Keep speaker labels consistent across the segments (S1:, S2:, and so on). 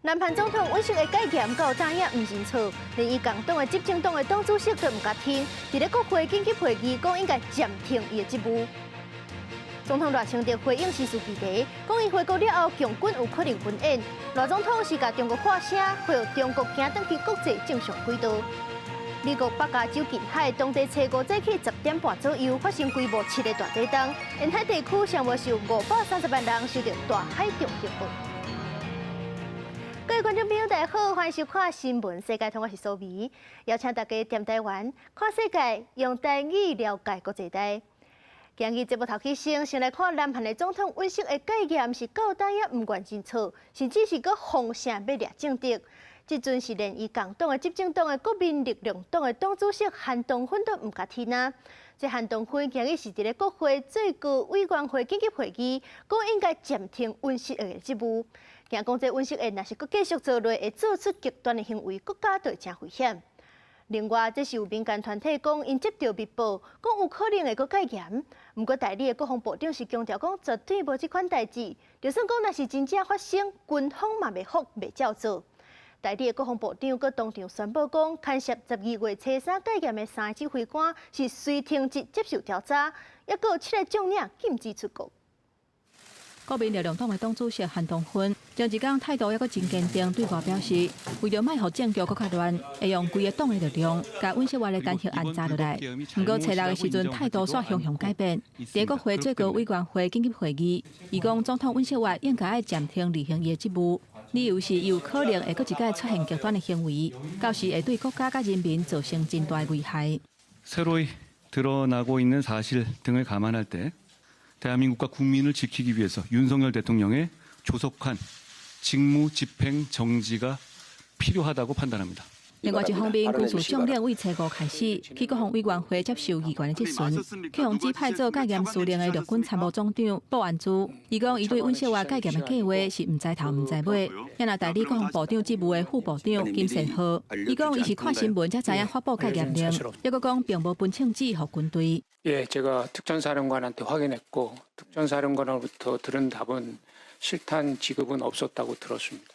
S1: 南韩总统尹锡悦改检到大也唔清楚，连伊共党的执政党的党主席都唔甲听，伫咧国会紧急会议讲应该暂停伊的职务。总统赖清德回应时事议题，讲伊回国了后，强军有可能军演。赖总统是甲中国发声，配合中国行转去国际正常轨道。美国北加州近海当地初五早起10点半左右发生规模7个大地震，沿海地区尚无受530万人受到大海中击破。各位观众朋友，大家好，欢迎收看《新闻世界通》，我是苏眉，邀请大家踮台湾看世界，用台语了解国际大。今日节目头起先来看南韩的总统尹锡悦改验是到底也唔愿清楚，甚至是搁风声要掠政敌。即阵是连伊共党的执政党的国民力量党的党主席韩东勋都唔甲听啊！这韩东勋今日是伫咧国会最高委员会紧急会议，讲应该暂停尹锡悦的职务。惊讲这尹锡悦若是搁继续做落，会做出极端的行为，国家就会真危险。另外，这是有民间团体讲，因接到密报，讲有可能会搁改严。不过，代理的国防部长是强调讲，绝对无这款代志。就算讲若是真正发生，军方嘛袂服袂照做。代理的国防部长阁当场宣布讲，牵涉12月初3改严的3个指挥官是随停职接受调查，也阁有7个将领禁止出国。
S2: 国民力量党的党主席韩东勋前一天态度也阁真坚定，对外表示，为着卖互政局搁较乱，会用规个党的力量，甲尹锡悦的弹劾安查落来。不过初六的时阵，态度煞向改变。伫国会最高委员会紧急会议，伊讲总统尹锡悦应该暂停履行伊的职务，理由是有可能会搁一届出现极端的行为，到时会对国家甲人民造成真大的危害。
S3: 새로이드러나고있는사실등을감안할때 대한민국과 국민을 지키기 위해서 윤석열 대통령의 조속한 직무 집행 정지가 필요하다고 판단합니다.
S2: 另外一方面，军事将领为初五开始去国防委员会接受议员的质询，去向指派做戒严司令的陆军参谋总长鲍安珠，伊讲伊对尹锡悦戒严的计划是唔知头唔知尾。也若代理国防部长职务的副部长金胜浩，伊讲伊是看新闻才知影发布戒严令，抑阁讲并无分称指予军队。
S4: 예, 제가 특전사령관한테 확인했고 특전사령관으로부터 들은 답은 실탄 지급은 없었다고 들었습니다.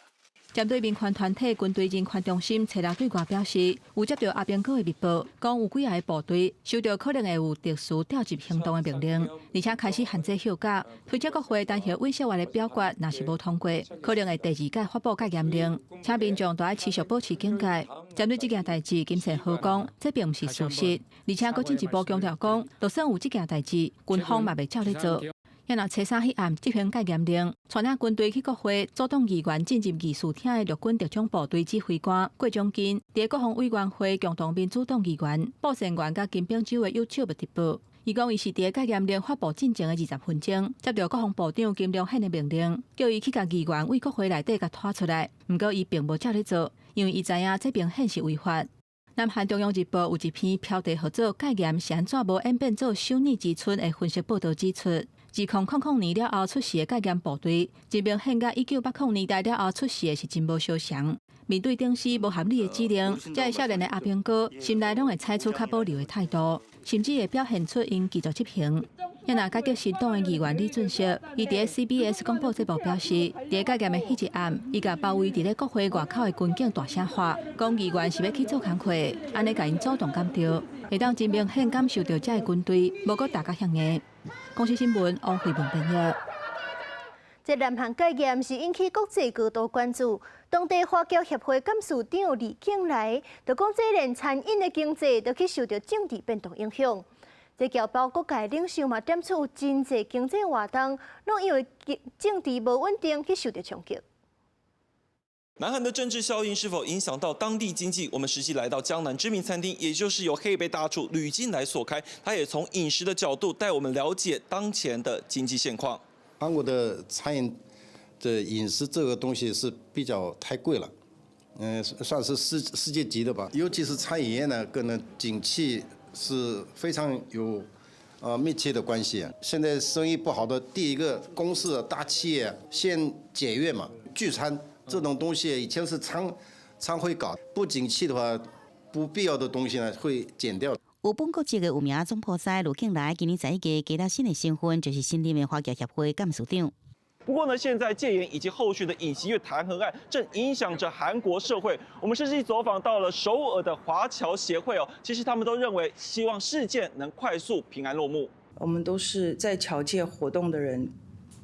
S2: 针对民权团体军队人权中心初六对外表示，有接到阿兵哥的密报，讲有几个部队收到可能会有特殊调集行动的命令，而且开始限制休假。推测国会弹劾尹锡悦的表决若是无通过，可能会第2届发布戒严令，请民众都要持续保持警戒。针对这件代志，金正浩讲，这并不是事实，而且佫进一步强调讲，就算有这件代志，军方嘛袂照咧做。 也若初3迄暗执行戒严令，带领军队去国会阻挡议员进入议事厅的陆军特种部队指挥官郭忠金，伫国防委员会共同民主党议员鲍成元甲金炳洲的YouTube直播。伊讲伊是伫戒严令发布进前的20分钟，接到国防部长金良宪的命令，叫伊去甲议员为国会内底甲拖出来。不过伊并无照咧做，因为伊知影这明显是违法。 南韩中央日报有一篇标题号做“戒严是安怎无演变做修逆之春”的分析报道指出。 2000年了后出世的戒严部队，真明显甲1980年代了后出世的是真无相像。面对顶时无合理的指令，这个少年的阿兵哥心内拢会采取较保留的态度，甚至会表现出因继续执行。也若甲激新党的议员李俊锡，伊伫 CBS 广播节目表示，伫戒严的迄一暗，伊甲包围伫咧国会外口的军警大声喊，讲议员是要去做工课，安尼甲因主动干掉，会当真明显感受到这个军队无搁大家向硬。 公司新闻王慧文编译。这南韩戒严是引起国际高度关注。当地华侨协会干事长李景来就讲，这连餐饮的经济都去受到政治变动影响。这侨胞各界领袖嘛点出有真济经济活动，拢因为政治无稳定去受到冲击。
S5: 南韩的政治效应是否影响到当地经济？我们实际来到江南知名餐厅，也就是由黑背大厨吕金来所开，他也从饮食的角度带我们了解当前的经济现况。
S6: 韩国的餐饮的饮食这个东西是比较太贵了，算是世界级的吧。尤其是餐饮业呢，跟景气是非常有密切的关系。现在生意不好的第一个公司大企业先节约嘛，聚餐。 这种东西以前是常会搞，不景气的话，不必要的东西呢会减掉。
S7: 有本国籍的有名总菩萨卢景来今年11月加入新的身份，就是新任的华侨协会干事长。
S5: 不过呢，现在戒严以及后续的尹锡悦弹劾案，正影响着韩国社会。我们实际走访到了首尔的华侨协会哦，其实他们都认为，希望事件能快速平安落幕。
S7: 我们都是在侨界活动的人。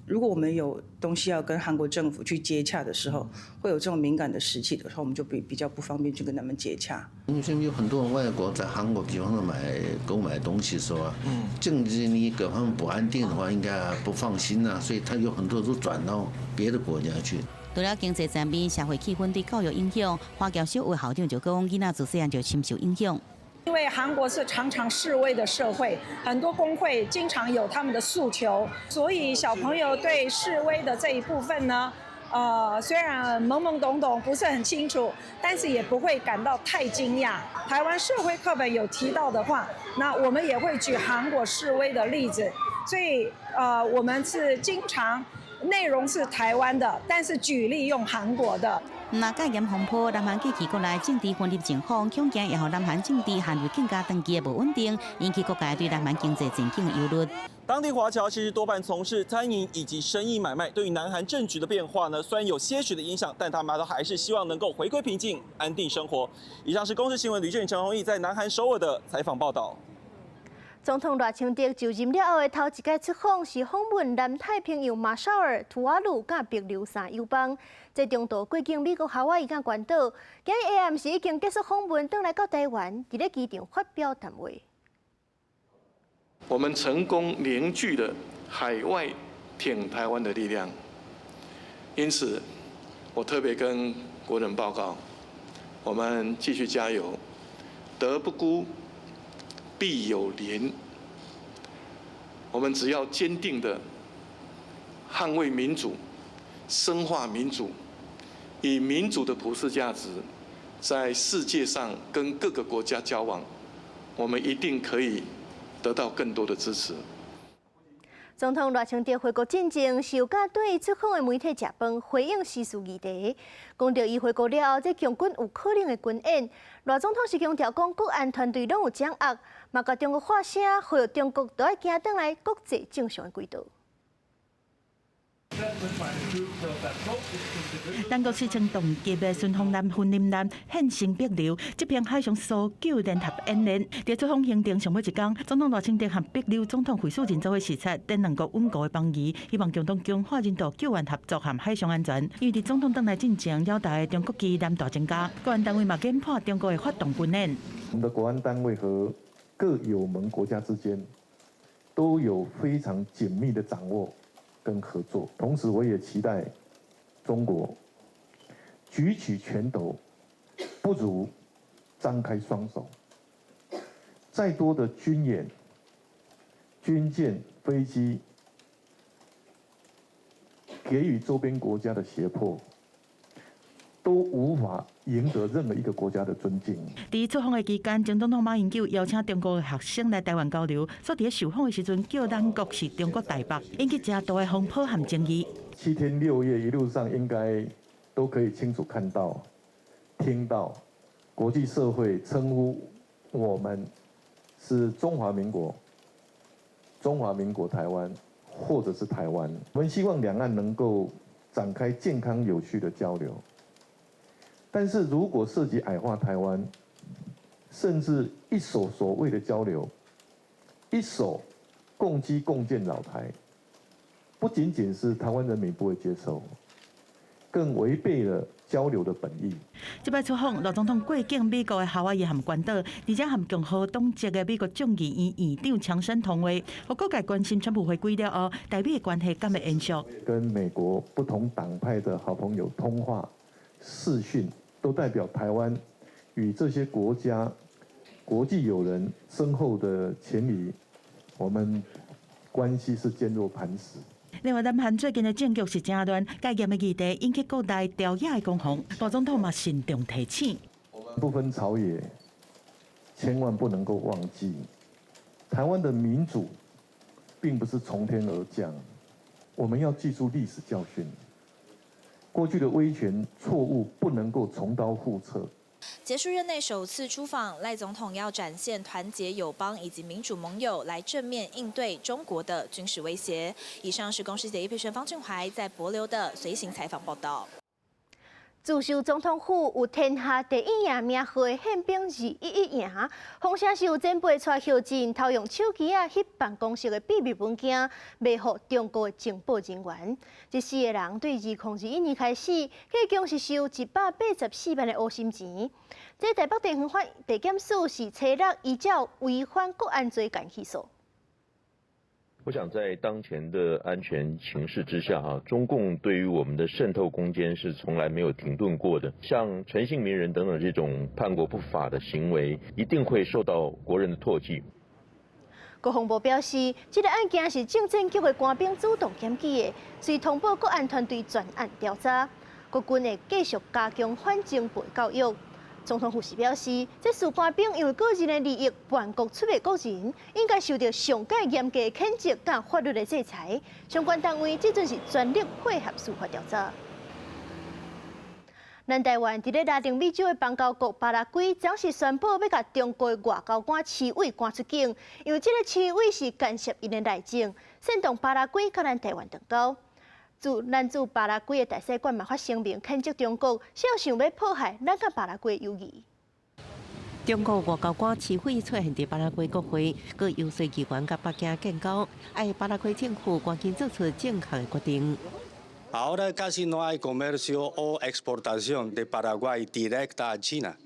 S7: 如果我们有东西要跟韩国政府去接洽的时候，会有这种敏感的时期的时候，我们就比较不方便去跟他们接洽。
S8: 现在有很多外国在韩国地方购买东西的时候啊，政治你各方面不安定的话，应该不放心啊，所以他有很多都转到别的国家去。
S9: 除了经济层面，社会气氛对教育影响，华侨小学校长就讲，囡仔自细汉就深受影响。
S10: 因为韩国是常常示威的社会，很多工会经常有他们的诉求，所以小朋友对示威的这一部分呢，虽然懵懵懂懂不是很清楚，但是也不会感到太惊讶。台湾社会课本有提到的话，那我们也会举韩国示威的例子，所以我们是经常内容是台湾的，但是举例用韩国的。
S9: 那戒严风波，南韩近期国内政治分裂情况，恐惊也让南韩政治陷入更加长期的不稳定，引起各界对南韩经济前景的忧虑。
S5: 当地华侨其实多半从事餐饮以及生意买卖，对于南韩政局的变化呢，虽然有些许的影响，但他们都还是希望能够回归平静、安定生活。以上是公视新闻吕建宇、陈宏毅在南韩首尔的采访报道。
S1: 总统赖清德就任了后的头一届出访是访问南太平洋马绍尔、图瓦卢甲帛琉3友邦。在中途过境美国夏威夷甲关岛，今日下暗时已经结束访问，返来到台湾，伫咧机场发表谈话。
S11: 我们成功凝聚了海外挺台湾的力量，因此，我特别跟国人报告，我们继续加油，德不孤，必有邻。我们只要坚定地捍卫民主、深化民主，以民主的普世价值，在世界上跟各个国家交往，我们一定可以得到更多的支持。
S1: 总统赖清德回国进前，受假对出访的媒体食饭，回应时事议题，讲到伊回国了后，这强军有可能的军演。赖总统是强调讲，国安团队拢有掌握，嘛甲中国发声，呼吁中国都要行转来国际正常的轨道。
S12: 咱国史称同级的巡防舰训练舰现身帛琉，这篇海上搜救联合演练，在出访行程上尾一天，总统赖清德和帛琉总统会晤人做伙视察等两国稳固的邦谊，希望共同强化人道救援合作和海上安全。因为伫总统返来进前，了解中国机难大增加，国安单位嘛研判中国的发动军演。
S13: 我们的国安单位和各友盟国家之间都有非常紧密的掌握跟合作，同时我也期待中国举起拳头，不如张开双手。再多的军演、军舰、飞机，给予周边国家的胁迫，都无法赢得任何一个国家的尊敬。
S12: 伫出访的期间，前总统马英九邀请中国的学生来台湾交流，所伫受访的时阵，叫咱国是中国台北，引起真大的风波和争议。
S13: 7天6夜一路上应该都可以清楚看到、听到，国际社会称呼我们是中华民国、中华民国台湾，或者是台湾。我们希望两岸能够展开健康有序的交流。但是如果涉及矮化台湾，甚至一手所谓的交流，一手共击共建老台，不仅仅是台湾人民不会接受，更违背了交流的本意。
S12: 这摆出访，赖总统过境美国的夏威夷和关岛，而且和共和党籍的美国众议院院长强生通话，和各界关心川普回归了后，台美的关系敢会延续？
S13: 跟美国不同党派的好朋友通话、视讯，都代表台湾与这些国家、国际友人深厚的情谊，我们关系是坚若磐石。
S12: 另外，南韩最近的政局是真乱，戒严的议题引起各大朝野的攻防，赖总统嘛慎重提醒。
S13: 不分朝野，千万不能够忘记，台湾的民主并不是从天而降，我们要记住历史教训，过去的威权错误不能够重蹈覆辙。
S14: 结束任内首次出访，赖总统要展现团结友邦以及民主盟友，来正面应对中国的军事威胁。以上是公视记者叶佩璇、方俊怀在帛琉的随行采访报道。
S1: 自首总统府有天下第一赢名号的宪兵211赢，风声是有前辈带校进偷用手机翕办公室的秘密文件，卖予中国的情报人员。这4个人对2021年开始，计共是收184万的乌心钱。这台北地方法地检署是初6依照违反国安罪干起诉。
S15: 我想在当前的安全形势之下，中共对于我们的渗透攻坚是从来没有停顿过的。像陈姓名人等等这种叛国不法的行为，一定会受到国人的唾弃。
S1: 国防部表示，这个案件是政政局的官兵主动检举的，随通报国安团队专案调查。国军会继续加强反政府教育。总统府是表示，这属官兵因为个人的利益叛国出卖国人，应该受到上界严格谴责甲法律的制裁。相关单位即阵是全力配合司法调查。咱台湾伫咧拉丁美洲的邦交国巴拉圭，暂时宣布要甲中国的外交官齐伟赶出境，因为这个齐伟是干涉因的内政，煽动巴拉圭甲咱台湾断交。驻巴拉圭的大使馆嘛发声明谴责中国，小想要迫害咱甲巴拉圭友谊。
S16: 中国外交官齐伟出现伫巴拉圭国会，佮游说议员甲北京建交，要巴拉圭政府赶紧做出正确的决定。
S17: Ahora casi no hay comercio o exportación de Paraguay directa a China.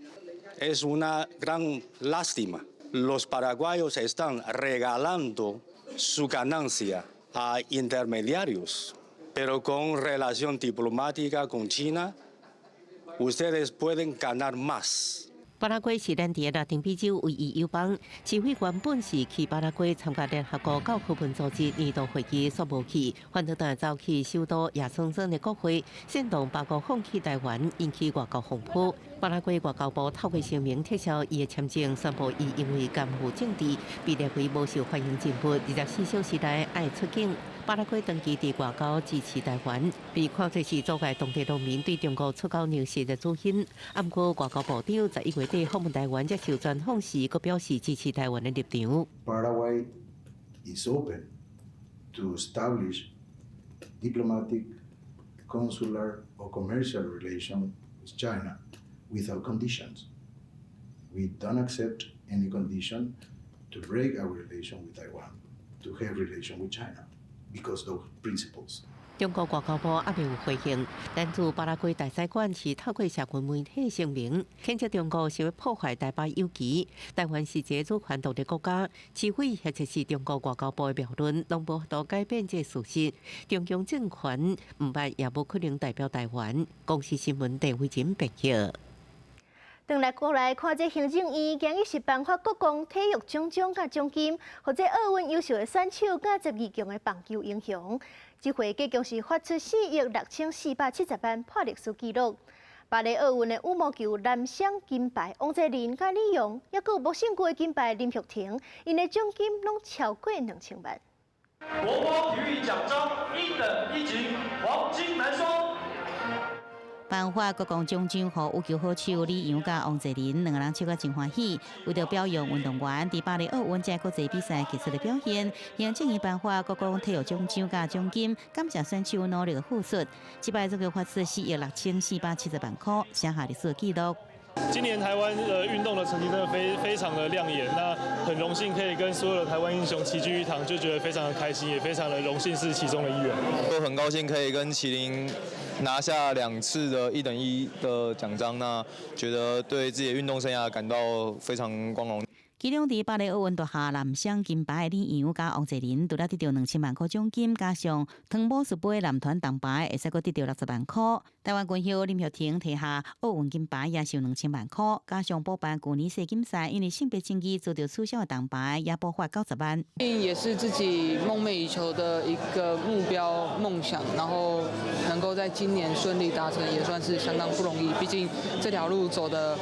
S17: Es una gran lástima. Los paraguayos están regalando su ganancia a intermediarios. Pero con relación diplomática con China, ustedes pueden ganar más.
S16: 巴拉圭是咱伫拉丁美洲唯一友邦。齐伟原本是去巴拉圭参加联合国教科文组织年度会议，却无去，反倒但走去首都亚松森的国会，煽动巴国放弃台湾，引起外交风波。巴拉圭外交部透过声明撤销伊的签证，宣布伊因为干预政治，被列为无受欢迎人物，24小时内爱出境。巴拉圭长期伫外交支持台湾，被看作是阻碍当地农民对中国出口粮食的主因。不过，外交部长11月底访问台湾接受专访时，佮表示支持台湾的立场。
S18: Paraguay is open to establish diplomatic, consular, or commercial relations with China without conditions. We don't accept any condition to break our relation with Taiwan, to have relation with China, because of principles.
S16: 中国外交部还未有回应，但驻巴拉圭大使馆是透过社群媒体声明，谴责中国是要破坏台巴友谊。台湾是一个主权独立国家，齐伟或者是中国外交部的谬论，拢无法度改变这事实。中共政权唔捌也无可能代表台湾。公视新闻陈慧珍报道。
S1: 转来国内看这行政院今日是颁发国光体育奖奖甲奖金，或者奥运优秀的选手甲12强的棒球英雄。这回计共是发出4亿6470万破历史纪录。巴黎奥运的羽毛球男双金牌王泽林甲李勇，也有木胜过的金牌林玉婷，因的奖金拢超过2000万。
S19: 国光体育奖章1等1级黄金男双。
S9: 颁发国光奖章予羽球好手李洋甲王泽林两个人笑得真欢喜。为着表扬运动员伫巴黎奥运这国际比赛杰出的表现，行政院颁发国光体育奖章甲奖金，感谢选手努力的付出。这摆总共发出4亿6470万块，写下历史纪录。
S20: 今年台湾运动的成绩真的非常的亮眼，那很荣幸可以跟所有的台湾英雄齐聚一堂，就觉得非常的开心，也非常的荣幸是其中的一员。
S21: 都很高兴可以跟麒麟拿下2次的1等1的奖章，那觉得对自己的运动生涯感到非常光荣。
S9: 其中，伫巴黎奥运夺下男双金牌的李洋甲王泽林，除了得到2000万块奖金，加上汤姆斯杯男团铜牌，会使阁得到60万块。台湾军校林玉婷摕下奥运金牌，也是2000万块，加上补办去年世锦赛因为性别争议遭到取消的铜牌，也补发90万。
S22: 也是自己梦寐以求的一个目标梦想，然后能够在今年顺利达成，也算是相当不容易。毕竟这条路走得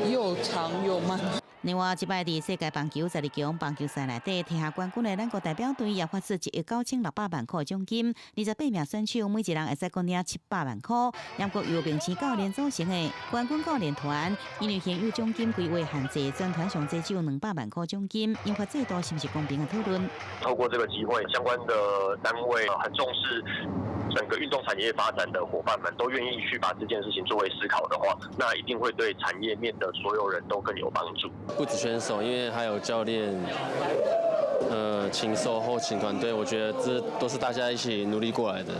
S22: 又长又慢。
S9: 另外，即摆伫世界棒球12强棒球赛内底，摕下冠军的咱国代表队也发出1亿9600万块奖金，28名选手每一人会使共领700万块。杨国由明星教练组成的冠军教练团，因为现有奖金规划限制，全团上最只有200万块奖金，引发制度是不是公平的讨论。
S3: 透过这个机会，相关的单位很重视整个运动产业发展的伙伴们都愿意去把这件事情作为思考的话，那一定会对产业面的所有人都更有帮助。
S4: 不止选手，因为还有教练、禽兽、后勤团队，我觉得这都是大家一起努力过来的。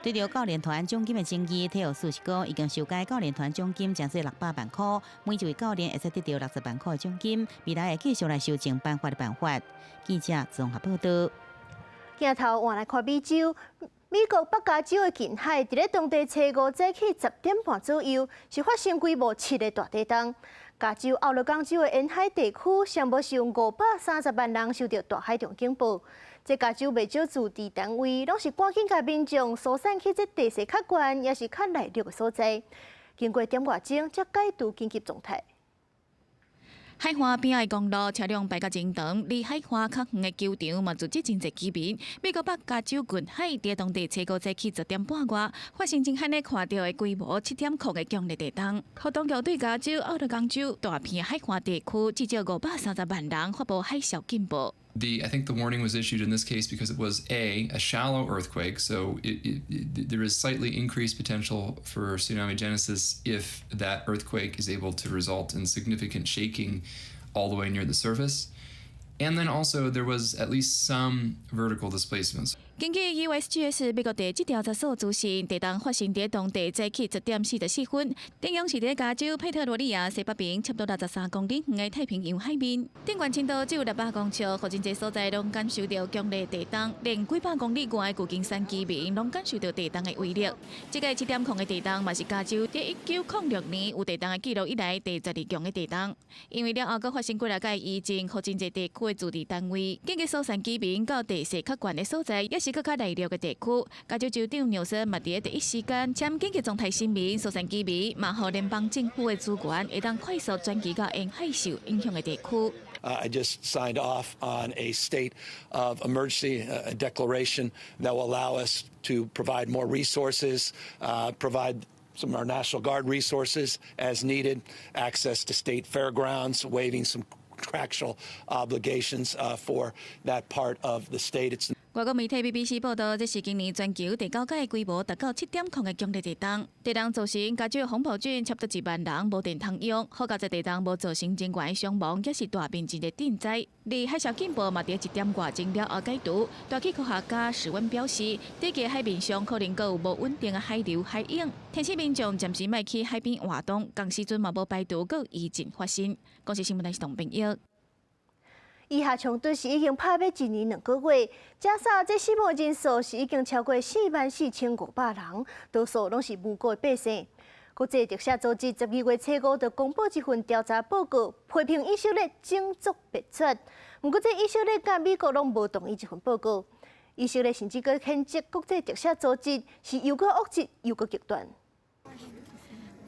S9: 对着教练团奖金的争议，体育署是讲已经修改教练团奖金，将是600万块，每一位教练会使得到60万块的奖金，未来会继续来修正颁发的办法。记者综合报道。
S1: 镜头换来看美洲。美国北加州的近海，伫咧当地初5早起10点半左右，是发生规模7个大地震。加州奥勒冈州的沿海地区，尚无使用530万人受到大海中警报。这加州未少驻地单位，拢是赶紧甲民众疏散去这地势较悬，也是较内陆的所在。经过点外钟，才解除紧急状态。
S23: 海岸边的公路车辆排甲真长，离海岸较远的球场嘛，组织真侪居民。美国北加州近海伫当地初5早起10点半外，发生真罕咧看到的规模7.0的强烈地震，互当局对加州、奥勒冈州大片海岸地区至少530万人发布海啸警报。
S24: I think the warning was issued in this case because it was a shallow earthquake, so there is slightly increased potential for tsunami genesis if that earthquake is able to result in significant shaking all the way near the surface. And then also there was at least some vertical displacements.
S23: 根据 USGS 美国地质调查所资讯，地震发生在当地早起10点44分，地点是在加州佩特罗利亚西北边，差不多63公里远的太平洋海面。电源深度只有600公尺，和真侪所在拢感受到强烈地震，连几百公里外的旧金山居民拢感受到地震的威力。这个7.0的地震嘛是加州在1906年有地震的记录以来第12强的地震。因为了后，阁发生几来届余震，和真侪地区的驻地单位紧急疏散居民到地势较悬的所在，也是更加内陆的地区。加州州长纽森嘛伫第一时间签紧急状态声明，疏散居民，嘛互联邦政府的资源会当快速转移到沿海受影响的地区。
S25: I just signed off on a state of emergency declaration that will allow us to provide more resources, provide some of our National Guard resources as needed, access to state fairgrounds, waiving some contractual obligations for that part of the state.
S23: 外国媒体 BBC 报道，这是今年全球第9届规模达到7.0的强烈地震。地震造成加州红埔郡差不多1万人无电通用，好在地震无造成真悬的伤亡，也是大面积的震灾。而海啸警报嘛，伫1点外钟了后解除。大气科学家史温表示，第个海面上可能阁有无稳定的海流、海涌，提醒民众暂时莫去海边活动。同时阵嘛，无排除阁有余震发生。公司新闻台是董炳耀。以下冲突是已经拍要1年2个月，加上这死亡人数是已经超过44500人，多数拢是无辜的百姓。国际特赦组织12月初5就公布一份调查报告，批评以色列种族灭绝。不过，这以色列甲美国拢无同意这份报告。以色列甚至阁谴责国际特赦组织是又阁恶质又阁极端。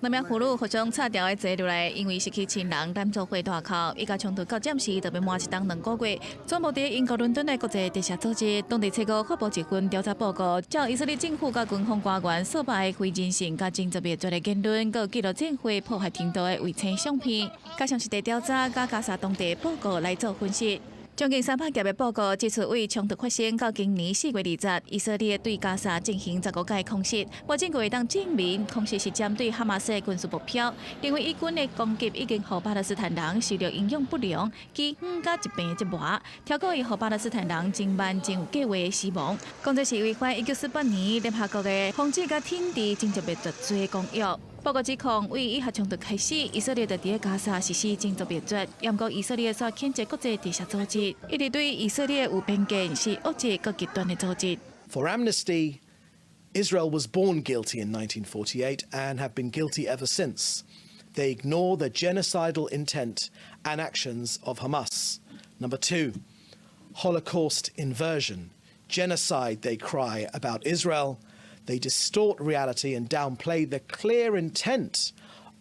S23: 两名妇女互相插条的坐落来，因为失去亲人，男做伙大哭。伊甲冲突到暂时就要满1冬2个月。总部伫英国伦敦的国际特赦组织，当地初5发布一份调查报告，照以色列政府甲军方官员所把的非人性甲种族灭绝的言论，佮记录战火破坏程度的卫星相片，加上实地调查甲加沙当地报告来做分析。将近300页的报告指出，为冲突发生到今年4月20日，以色列对加沙进行15届空袭，无证据会当证明空袭是针对哈马斯的军事目标。认为以军的攻击已经让巴勒斯坦人受到营养不良、饥荒甲疾病的折磨，超过伊让巴勒斯坦人10万真有计划的死亡。讲这是违反1948年联合国的防止甲停止种族灭绝罪公约。报告指控，为以核冲突开始，以色列就伫加沙实施种族灭绝。不过，以色列所谴责国际特赦组织，一直对以色列有偏见，是恶质佮极端的组织。
S26: For Amnesty, Israel was born guilty in 1948 and have been guilty ever since. They ignore the genocidal intent and actions of Hamas. Number 2, Holocaust inversion, genocide they cry about Israel. They distort reality and downplay the clear intent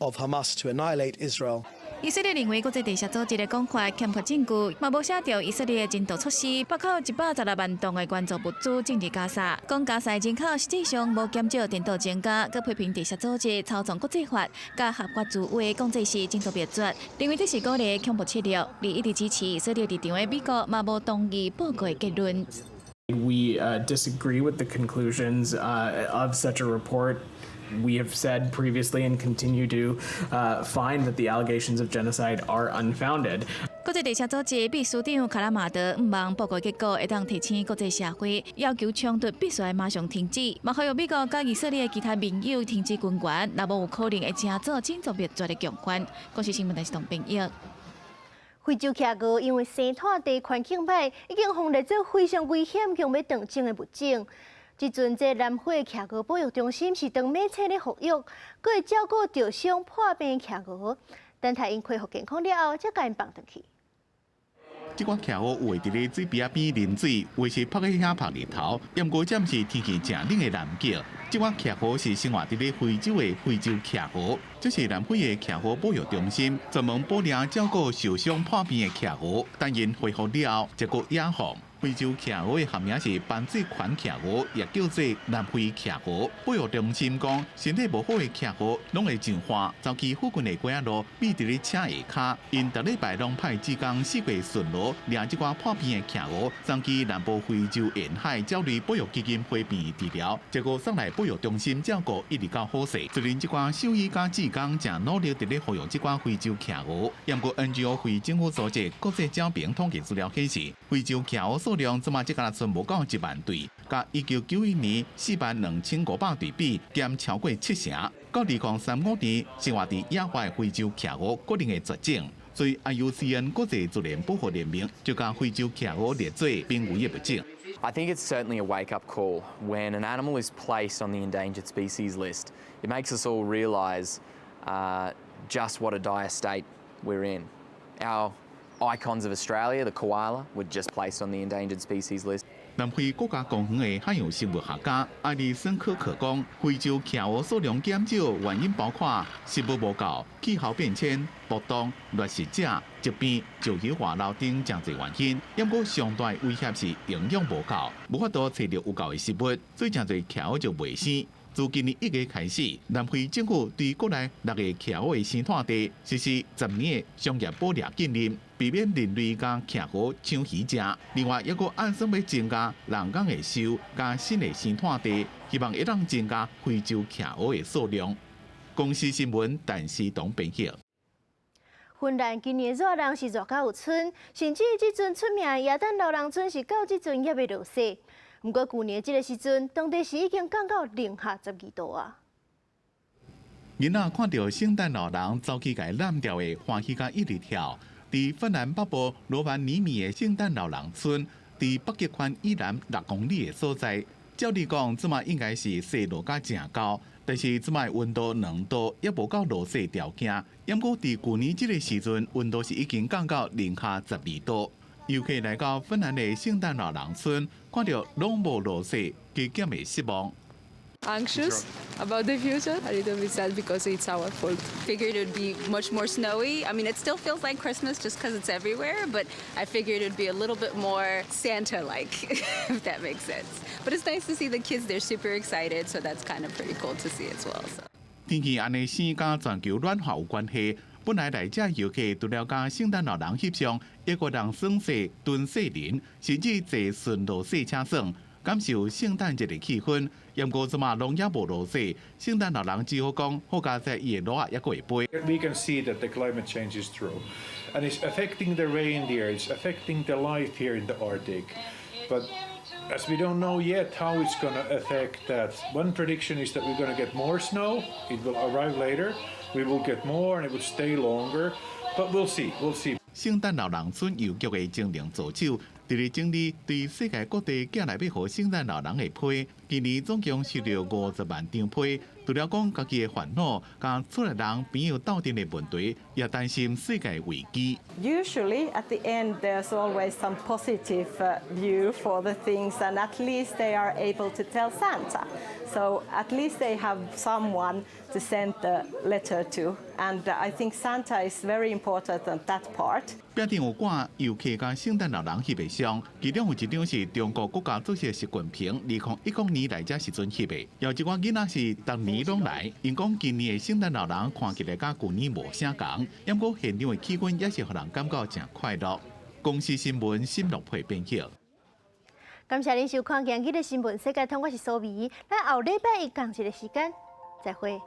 S26: of Hamas to annihilate Israel.
S23: 以色列认为国际地下组织的讲法欠缺证据，嘛无写到以色列的人道措施，包括116万吨的援助物资进入加沙。讲加沙人口实际上无减少，颠倒增加，佮批评地下组织操纵国际法，甲合法自卫讲这是真作灭绝，认为这是鼓励恐怖策略。而一直支持以色列立场的美国嘛无同意报告的结论。
S2: We disagree with the conclusions of such a report. We have said previously and continue to find that the allegations of genocide are unfounded.
S23: 国际地下组织秘书长卡拉马德毋望报告结果会当提醒国际社会，要求冲突必须马上停止，嘛呼吁美国甲以色列其他盟友停止军援，若无有可能会成做真作灭绝的强权。国视新闻台是唐平益。
S1: 非洲徛哥因为生态地环境歹，已经放列做非常危险、将要断种的物种。即阵，这南非徛鹅保育中心是当每册咧复育，佮会照顾受伤破病徛鹅，等待因恢复健康了后，才甲因放转去。
S5: 这款徛鹅有会伫咧水边边淋水，为是晒喺遐晒日头，因过暂时天气正冷的南极。这款徛鹅是生活伫咧非洲的非洲徛鹅，这是南非的徛鹅保育中心，专门保养照顾受伤破病的徛鹅，等因恢复了后，再个养放。非洲徛鹅的学名是斑嘴款徛鹅，也叫做南非徛鹅。保育中心讲，身体无好的徛鹅拢会进化，走去附近的街仔路，避伫咧车下骹。因逐礼拜拢派志工4月巡逻，领这款破病的徛鹅，送去南部非洲沿海鸟类保育基金会病治疗，结果送来保育中心照顾一直到好势。虽然这款兽医甲志工正努力伫咧保育这款非洲徛鹅，不过 NGO 非政府组织国际鸟病统计资料显示，非洲徛鹅数量即马即个剩无到1万对，甲1991年42500对比，减超过7成。到2035年，生活伫野外非洲徛鹅可能会绝种。所以 IUCN 国际自然保护联盟就将非洲徛鹅列做濒危的物种。
S6: I think it's certainly a wake-up call when an animal is placed on the endangered species list. It makes us all realise just what a dire state we're in. Our icons of Australia, the koala, were just placed on the endangered species list.
S5: 南非国家公园的海洋生物学家艾利森科克讲，非洲徛鹅数量减少原因包括食物无够、气候变迁、暴动、掠食者、疾病、石油化漏等真侪原因。不过上大威胁是营养无够，无法度找到有够的食物，所以真侪徛鹅就袂生。自今年1月开始，南非政府对国内6个徛鹅的生态地实施10年的商业捕猎禁令，避免人类将徛鹅抢鱼食。另外，抑个暗算要增加人工的收加新的生态地，希望会当增加非洲徛鹅的数量。公司新闻陈思彤编辑。
S1: 芬兰今年热浪是热到有春，甚至即阵出名的耶诞老人村是到即阵也未落雪。不过去年这个时阵，当地是已经降到-12度啊。
S5: 囡仔看到圣诞老人走去甲揽掉的，欢喜甲一直跳。伫芬兰北部罗曼尼米的圣诞老人村，伫北极圈以南6公里的所在。照理讲，即卖应该是雪落甲正高，但是即卖温度2度，也无到落雪条件。不过伫去年这个时阵，温度是已经降到-12度。游客来到芬兰的圣诞老人村，看到拢无落雪，加减会失望。
S7: Anxious about the future, a little bit sad because it's our fault.
S8: Figured it would be much more snowy. I mean, it still feels like Christmas just because it's everywhere, but I figured it would be a little bit more Santa-like, if that makes sense. But it's nice to see the kids. They're super excited, so that's kind of pretty cool to see as well. So.
S5: 天气安尼生，甲全球暖化有关系。本来来遮游客除了甲圣诞老人翕相，也个人耍雪、蹲雪人，甚至坐顺路雪车耍，感受圣诞节的气氛。不过即马拢也无落雪，圣诞老人只好讲，好佳在伊的路也个会飞。
S10: We can see that the climate change is true, and it's affecting the reindeer. It's affecting the life here in the Arctic, but. As we don't know yet how it's going to affect that. One prediction is that we're going to get more snow. It will arrive later. We will get more and it will stay longer. But we'll see. We'll see.
S5: 圣诞老人村邮局的精灵助手伫咧整理对世界各地寄来要互圣诞老人的批，今年总共收到50万张批。除了讲家己的烦恼，甲厝内人朋友斗阵的问题，也担心世界危机。
S11: Usually, at the end, there's always some positive view for the things, and at least they are able to tell Santa. So at least they have someone to send the letter to, and I think Santa is very important on that part.
S5: 壁顶有挂游客甲圣诞老人翕的相，其中有一张是中国国家主席习近平2019年来这时阵翕的，有一寡囡仔是逐年拢来，因讲今年的圣诞老人看起来甲旧年无啥共，不过现场的气氛也是让人感觉真快乐。公司新闻沈乐培编辑。
S1: 感谢您收看今日的新闻世界通，我是苏眉，咱后礼拜一同一个时间再会。